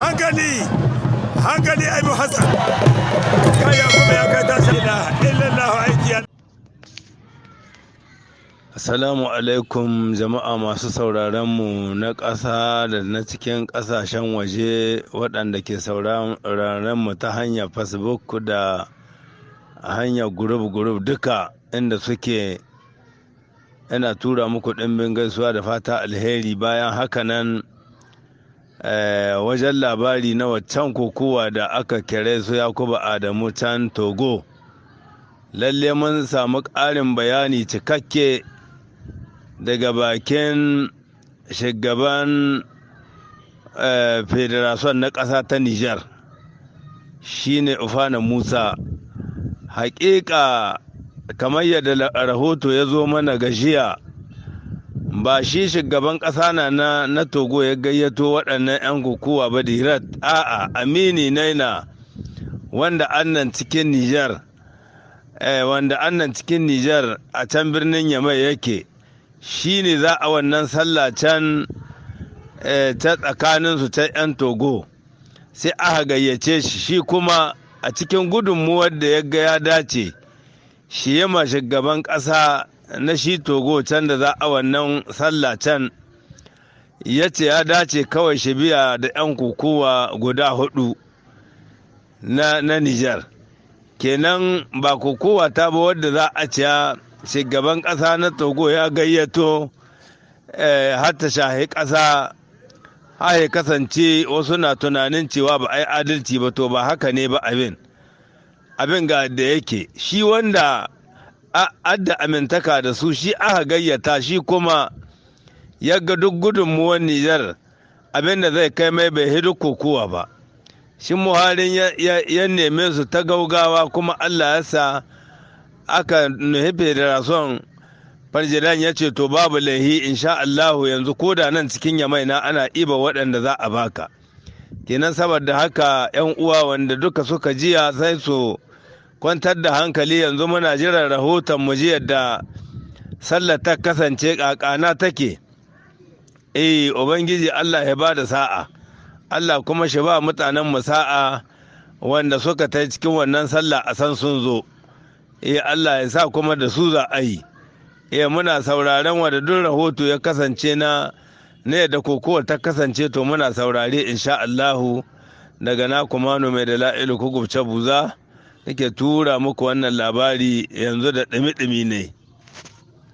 hankali hankali Abu Hassan kaya kuma ya kai tashi illallah aiki. Assalamu alaikum jama'a masu sauraron mu na ƙasa da na cikin ƙasashen waje waɗanda ke sauraron mu ta hanyar Facebook da hanyar group duka inda suke. Ina tura muku ɗimbin gaisuwa da fata alheri. Bayan haka nan wajen labari na waccan kokowa da aka kere su Yakubu Adamu can Togo, lalle mun samu ƙarin bayani cikakke daga bakin shugaban federation na ƙasa ta Nijar shine Ufana Musa. Haƙiƙa kamar yadda rahoto ya zo mana gajiya, ba shi shugaban ƙasa na Togo ya gayyato waɗannan 'yan kokowa ba dirat, a'a amini naina wanda annan cikin Nijar a can birnin Yamai yake, shi ne za a wannan sallah can ta tsakaninsu ta 'yan Togo, sai aka gayyace shi kuma a cikin gudunmuwar da ya ga ya dace shi yama shugaban ƙasa na shi Togo can da za a wannan sallah can, ya ce ya dace kawai shi biya da 'yan kokowa guda 4 na Nijar. Kenan ba kokowa ta ba wadda za a ce shugaban ƙasa na Togo ya gayyato har ta shahi ƙasa, har ya kasance wasu na tunanin cewa ba a yi adalci ba, to ba haka ne ba abin ga da yake shi wanda adda amintaka da su shi aka gayyata, shi kuma ya ga duk gudunmuwan Nijar abin da zai kai mai bai hidu kokowa ba. Shi muharin ya neme su ta gaugawa, kuma Allah ya sa aka nuhi federation farjidan ya ce to babu laihi insha Allahu, yanzu ko da nan cikin Yamai na ana iba waɗanda za a baka. Kenan saboda haka 'yan uwa wanda duka suka jiya sai su kwantar da hankali, yanzu muna jiran rahoton mu ji yadda sallar ta kasance kakana take. Ubangiji Allah ya ba da sa'a, Allah kuma shi ba mutanen mu sa'a wanda suka ta cikin wannan sallah a san sun zo. Allah ya sa kuma da su za a yi. Muna sauraren wanda duk rahoto ya kasance na yadda kokowa ta kasance, to muna saurare insha Allahu. Daga na kumano mai da la'ilu kugubce buza nake tura muku wannan labari yanzu da ɗumi-ɗumi ne.